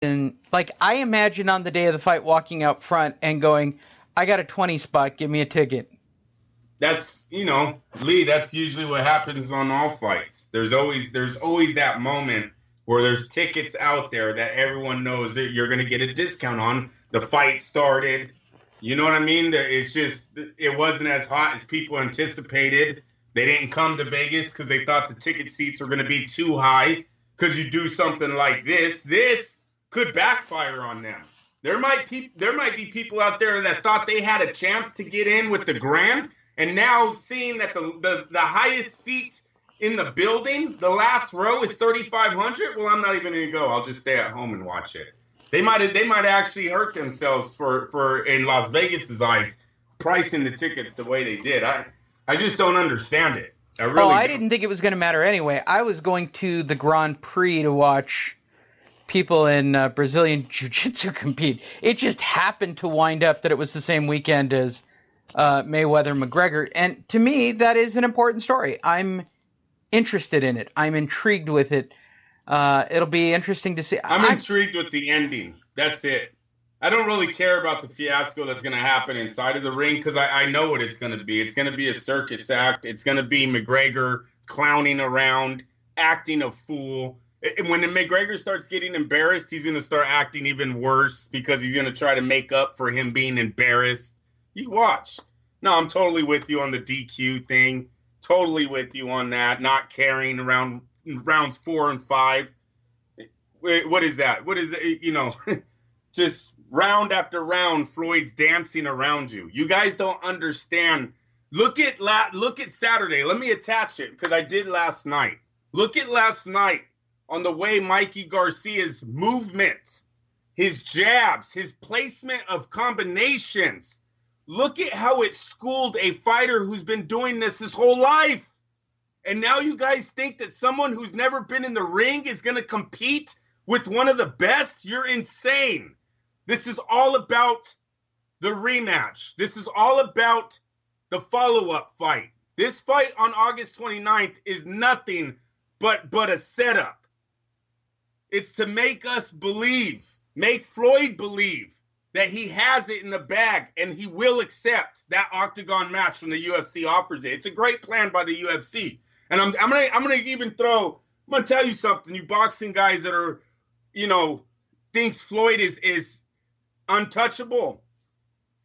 And like, I imagine on the day of the fight walking out front and going, I got a 20 spot, give me a ticket. That's, Lee, that's usually what happens on all fights. There's always that moment where there's tickets out there that everyone knows that you're going to get a discount on. The fight started. You know what I mean? It's just, it wasn't as hot as people anticipated. They didn't come to Vegas because they thought the ticket seats were going to be too high. Because you do something like this could backfire on them. There might be people out there that thought they had a chance to get in with the grand, and now seeing that the highest seats in the building, the last row is 3,500. Well, I'm not even going to go. I'll just stay at home and watch it. They might actually hurt themselves for in Las Vegas's eyes, pricing the tickets the way they did. I just don't understand it. I didn't think it was going to matter anyway. I was going to the Grand Prix to watch people in Brazilian Jiu-Jitsu compete. It just happened to wind up that it was the same weekend as Mayweather-McGregor. And to me, that is an important story. I'm interested in it. I'm intrigued with it. It'll be interesting to see. I'm intrigued with the ending. That's it. I don't really care about the fiasco that's going to happen inside of the ring because I know what it's going to be. It's going to be a circus act. It's going to be McGregor clowning around, acting a fool. When McGregor starts getting embarrassed, he's going to start acting even worse because he's going to try to make up for him being embarrassed. You watch. No, I'm totally with you on the DQ thing. Totally with you on that. Not caring around rounds 4 and 5. What is that? What is it? Just round after round, Floyd's dancing around you. You guys don't understand. Look at Saturday. Let me attach it because I did last night. Look at last night on the way Mikey Garcia's movement, his jabs, his placement of combinations. Look at how it schooled a fighter who's been doing this his whole life. And now you guys think that someone who's never been in the ring is going to compete with one of the best? You're insane. This is all about the rematch. This is all about the follow-up fight. This fight on August 29th is nothing but a setup. It's to make us believe, make Floyd believe that he has it in the bag and he will accept that octagon match when the UFC offers it. It's a great plan by the UFC. And I'm gonna even I'm gonna tell you something, you boxing guys that are, thinks Floyd is untouchable.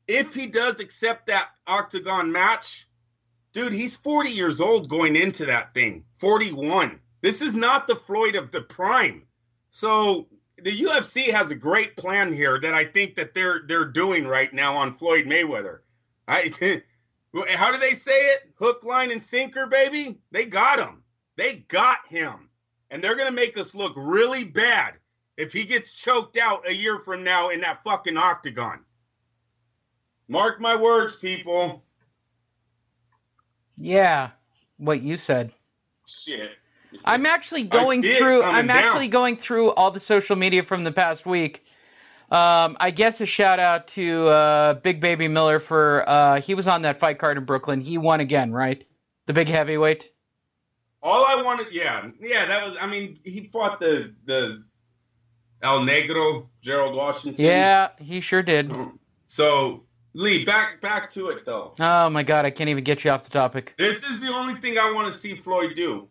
If he does accept that octagon match, dude, he's 40 years old going into that thing. 41. This is not the Floyd of the prime. So the UFC has a great plan here that I think that they're doing right now on Floyd Mayweather. How do they say it? Hook, line, and sinker, baby. They got him. They got him. And they're going to make us look really bad if he gets choked out a year from now in that fucking octagon. Mark my words, people. Yeah, what you said. Shit. I'm actually going through all the social media from the past week. I guess a shout out to Big Baby Miller for he was on that fight card in Brooklyn. He won again, right? The big heavyweight. All I wanted, yeah, that was. I mean, he fought the El Negro, Gerald Washington. Yeah, he sure did. So Lee, back to it though. Oh my God, I can't even get you off the topic. This is the only thing I want to see Floyd do.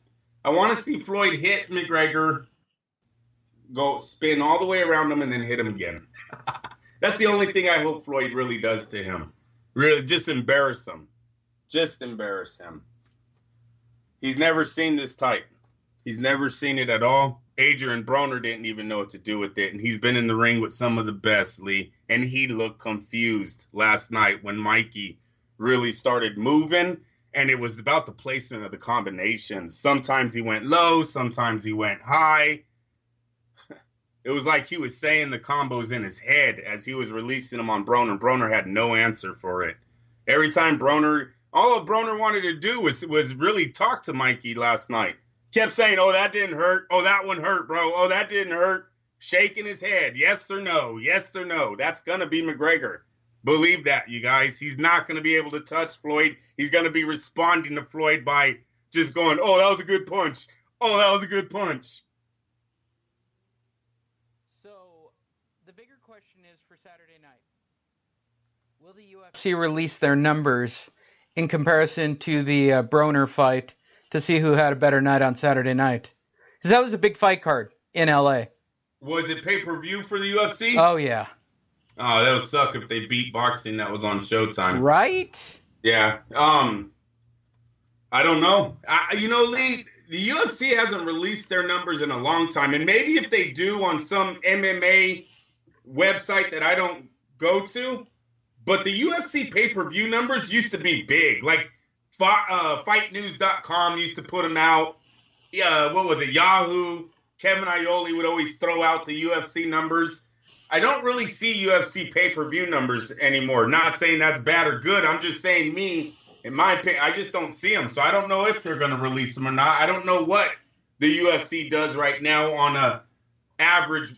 I want to see Floyd hit McGregor, go spin all the way around him, and then hit him again. That's the only thing I hope Floyd really does to him. Really, just embarrass him. Just embarrass him. He's never seen this type. He's never seen it at all. Adrian Broner didn't even know what to do with it, and he's been in the ring with some of the best, Lee, and he looked confused last night when Mikey really started moving. And it was about the placement of the combinations. Sometimes he went low, sometimes he went high. It was like he was saying the combos in his head as he was releasing them on Broner. Broner had no answer for it. Every time all Broner wanted to do was really talk to Mikey last night. Kept saying, oh, that didn't hurt. Oh, that one hurt, bro. Oh, that didn't hurt. Shaking his head. Yes or no. Yes or no. That's going to be McGregor. Believe that, you guys. He's not going to be able to touch Floyd. He's going to be responding to Floyd by just going, oh, that was a good punch. Oh, that was a good punch. So the bigger question is for Saturday night. Will the UFC release their numbers in comparison to the Broner fight to see who had a better night on Saturday night? Because that was a big fight card in LA. Was it pay-per-view for the UFC? Oh, yeah. Oh, that would suck if they beat boxing that was on Showtime. Right? Yeah. I don't know. Lee, the UFC hasn't released their numbers in a long time. And maybe if they do on some MMA website that I don't go to, but the UFC pay-per-view numbers used to be big. Like FightNews.com used to put them out. What was it? Yahoo. Kevin Aioli would always throw out the UFC numbers. I don't really see UFC pay-per-view numbers anymore. Not saying that's bad or good. I'm just saying in my opinion, I just don't see them. So I don't know if they're going to release them or not. I don't know what the UFC does right now on a average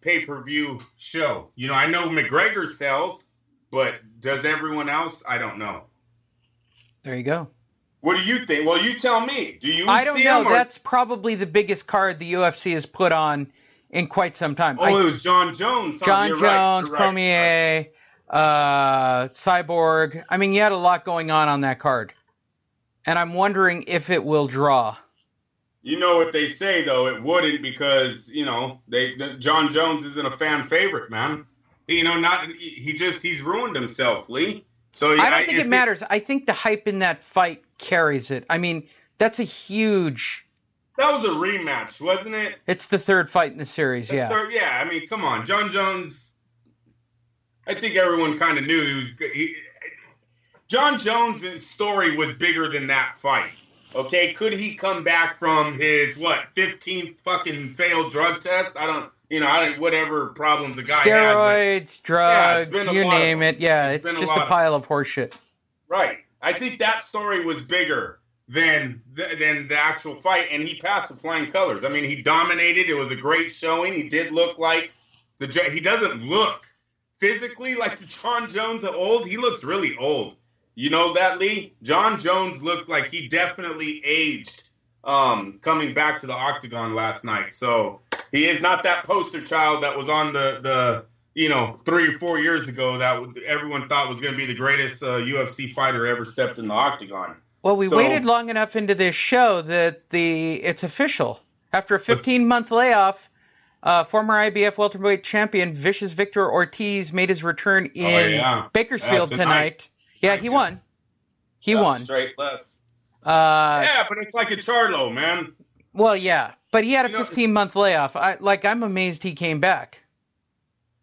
pay-per-view show. I know McGregor sells, but does everyone else? I don't know. There you go. What do you think? Well, you tell me. Do you I don't see know. them? That's probably the biggest card the UFC has put on in quite some time. It was John Jones. John You're Jones, right. Cormier, Cyborg. I mean, you had a lot going on that card. And I'm wondering if it will draw. You know what they say, though. It wouldn't because, John Jones isn't a fan favorite, man. He's ruined himself, Lee. So I don't think it matters. I think the hype in that fight carries it. I mean, that's a huge... That was a rematch, wasn't it? It's the third fight in the series, yeah. I mean, come on. John Jones, I think everyone kind of knew he was good. John Jones' story was bigger than that fight. Okay? Could he come back from his, 15th fucking failed drug test? Whatever problems the guy has. Steroids, drugs, you name it. Yeah, it's just a pile of horseshit. Right. I think that story was bigger than the actual fight, and he passed with flying colors. I mean, he dominated. It was a great showing. He did look like he doesn't look physically like the John Jones of old. He looks really old. You know that, Lee? John Jones looked like he definitely aged coming back to the octagon last night. So he is not that poster child that was on the 3 or 4 years ago that everyone thought was going to be the greatest UFC fighter ever stepped in the octagon. Well, we waited long enough into this show that it's official. After a 15-month layoff, former IBF welterweight champion Vicious Victor Ortiz made his return in Bakersfield tonight. Yeah, he won. He won. Straight left. But it's like a Charlo, man. Well, yeah, but he had a 15-month layoff. I'm amazed he came back.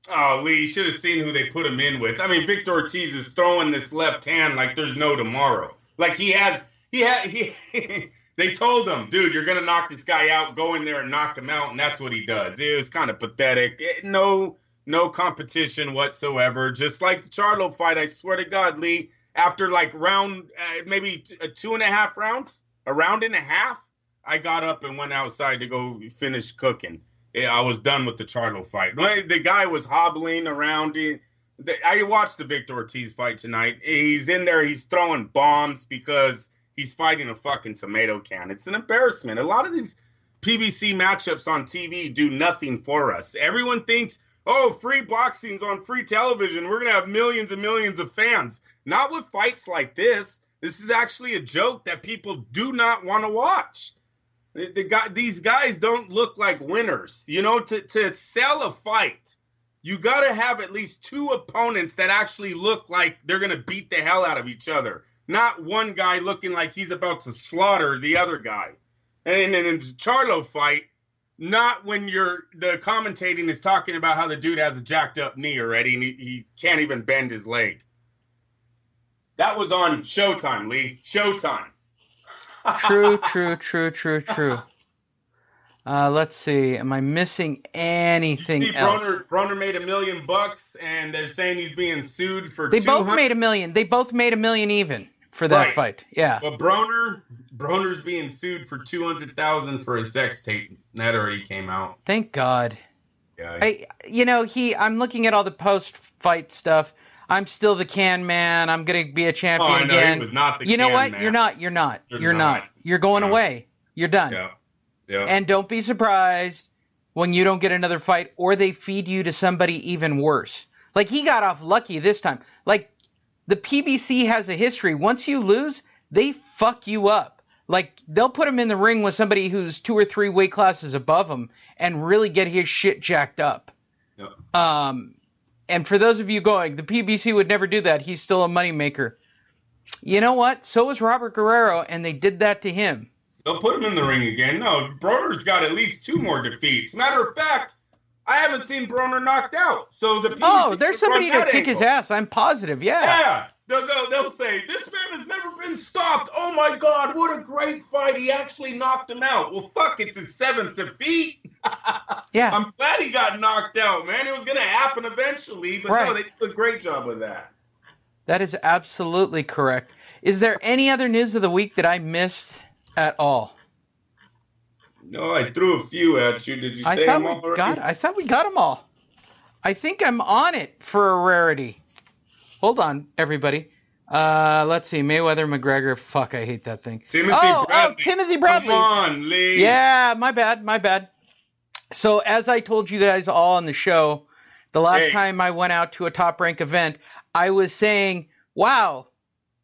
Oh, Lee, you should have seen who they put him in with. I mean, Victor Ortiz is throwing this left hand like there's no tomorrow. Like they told him, dude, you're going to knock this guy out, go in there and knock him out, and that's what he does. It was kind of pathetic. No competition whatsoever. Just like the Charlo fight, I swear to God, Lee, after round, maybe 2.5 rounds, a round and a half, I got up and went outside to go finish cooking. I was done with the Charlo fight. The guy was hobbling around. I watched the Victor Ortiz fight tonight. He's in there. He's throwing bombs because he's fighting a fucking tomato can. It's an embarrassment. A lot of these PBC matchups on TV do nothing for us. Everyone thinks, free boxing's on free television. We're going to have millions and millions of fans. Not with fights like this. This is actually a joke that people do not want to watch. These guys don't look like winners. To sell a fight, you got to have at least 2 opponents that actually look like they're going to beat the hell out of each other. Not one guy looking like he's about to slaughter the other guy. And in the Charlo fight, not when the commentating is talking about how the dude has a jacked up knee already and he can't even bend his leg. That was on Showtime, Lee. Showtime. True. Let's see. Am I missing anything else? Broner made $1 million, and they're saying he's being sued for. They both made $1 million. They both made $1 million even for that fight. Yeah. But Broner's being sued for $200,000 for a sex tape. That already came out. Thank God. Yeah. I'm looking at all the post-fight stuff. I'm still the can man. I'm gonna be a champion again. He was not the You know what? man. You're not. You're not. You're going away. You're done. Yeah. And don't be surprised when you don't get another fight, or they feed you to somebody even worse. Like, he got off lucky this time. Like, the PBC has a history. Once you lose, they fuck you up. Like, they'll put him in the ring with somebody who's 2 or 3 weight classes above him and really get his shit jacked up. Yep. And for those of you going, the PBC would never do that. He's still a moneymaker. You know what? So was Robert Guerrero, and they did that to him. They'll put him in the ring again. No, Broner's got at least 2 more defeats. Matter of fact, I haven't seen Broner knocked out. So the PBC there's somebody to kick his ass. I'm positive. Yeah. Yeah. They'll say, this man has never been stopped. Oh, my God, what a great fight. He actually knocked him out. Well, fuck, it's his 7th defeat. Yeah. I'm glad he got knocked out, man. It was going to happen eventually, but no, they did a great job with that. That is absolutely correct. Is there any other news of the week that I missed at all? No, I threw a few at you. Did you say them all already? I thought we got them all. I think I'm on it for a rarity. Hold on, everybody. Let's see. Mayweather, McGregor. Fuck, I hate that thing. Timothy Bradley. Timothy Bradley. Come on, Lee. Yeah, my bad. So, as I told you guys all on the show, the last time I went out to a Top Rank event, I was saying, wow,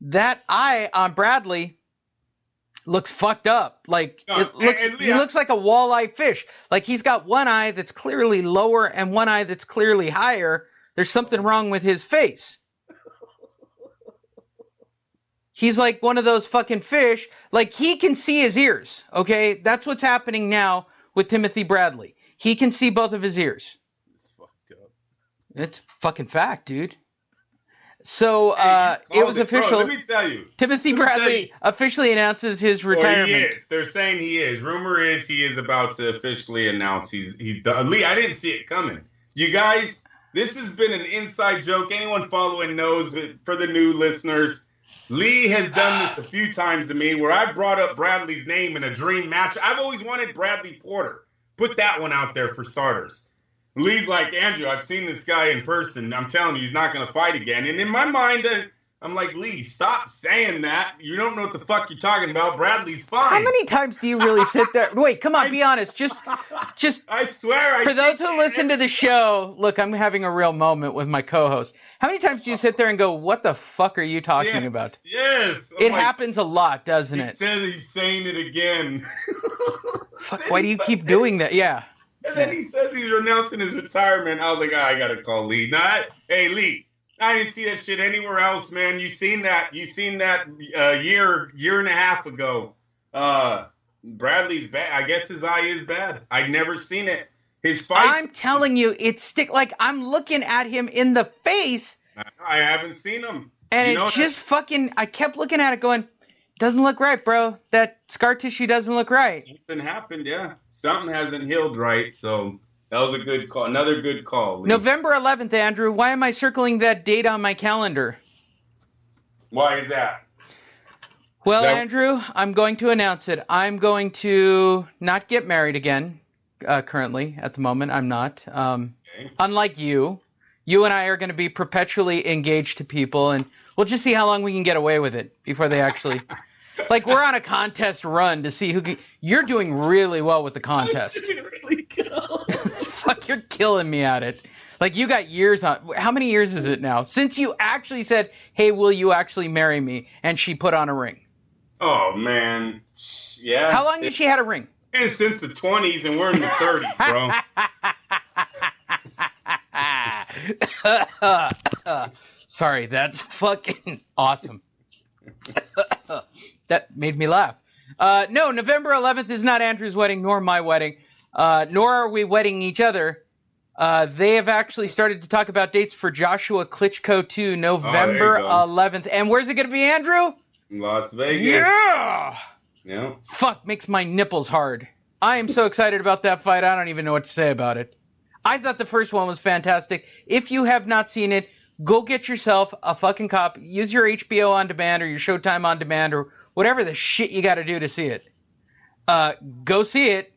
that eye on Bradley looks fucked up. Like, he looks like a walleye fish. Like, he's got one eye that's clearly lower and one eye that's clearly higher. There's something wrong with his face. He's like one of those fucking fish. Like, he can see his ears, okay? That's what's happening now with Timothy Bradley. He can see both of his ears. It's fucked up. It's fucking fact, dude. So, it was official. Bro, let me tell you. Timothy Bradley officially announces his retirement. He is. They're saying he is. Rumor is he is about to officially announce he's done. Lee, I didn't see it coming. You guys, this has been an inside joke. Anyone following knows. For the new listeners, Lee has done this a few times to me where I brought up Bradley's name in a dream match. I've always wanted Bradley Porter. Put that one out there for starters. Lee's like, Andrew, I've seen this guy in person. I'm telling you, he's not going to fight again. And in my mind, I'm like, Lee, stop saying that. You don't know what the fuck you're talking about. Bradley's fine. How many times do you really sit there? Wait, come on, be honest. Just. I swear. For those who listen to the show, look, I'm having a real moment with my co-host. How many times do you sit there and go, what the fuck are you talking about? Yes. It happens a lot, doesn't it? He says he's saying it again. Fuck, why do you keep doing that? Yeah. And then he says he's renouncing his retirement. I was like, I gotta call Lee. Hey, Lee, I didn't see that shit anywhere else, man. You seen that year and a half ago. Bradley's bad. I guess his eye is bad. I'd never seen it. His fights. I'm telling you, like I'm looking at him in the face. I haven't seen him. And it's just fucking. I kept looking at it, going, doesn't look right, bro. That scar tissue doesn't look right. Something happened, yeah. Something hasn't healed right, so that was a good call. Another good call, Lee. November 11th, Andrew. Why am I circling that date on my calendar? Why is that? Well, Andrew, I'm going to announce it. I'm going to not get married again. Currently, at the moment, I'm not. Unlike you and I are going to be perpetually engaged to people, and we'll just see how long we can get away with it before they actually... Like, we're on a contest run to see who can... You're doing really well with the contest. I'm doing really good. Fuck, you're killing me at it. Like, you got years on... How many years is it now? Since you actually said, hey, will you actually marry me? And she put on a ring. Oh, man. Yeah. How long has she had a ring? And since the 20s, and we're in the 30s, bro. Sorry, that's fucking awesome. That made me laugh. No, November 11th is not Andrew's wedding nor my wedding, nor are we wedding each other. They have actually started to talk about dates for Joshua Klitschko 2, November 11th. And where's it going to be, Andrew? Las Vegas. Yeah! Yeah. Fuck, makes my nipples hard. I am so excited about that fight, I don't even know what to say about it. I thought the first one was fantastic. If you have not seen it, go get yourself a fucking copy. Use your HBO on demand or your Showtime on demand or whatever the shit you got to do to see it. Go see it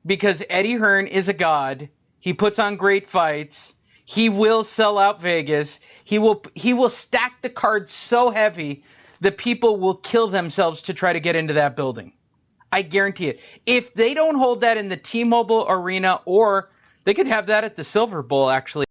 because Eddie Hearn is a god. He puts on great fights. He will sell out Vegas. He will stack the cards so heavy that people will kill themselves to try to get into that building. I guarantee it. If they don't hold that in the T-Mobile Arena, or they could have that at the Silver Bowl, actually.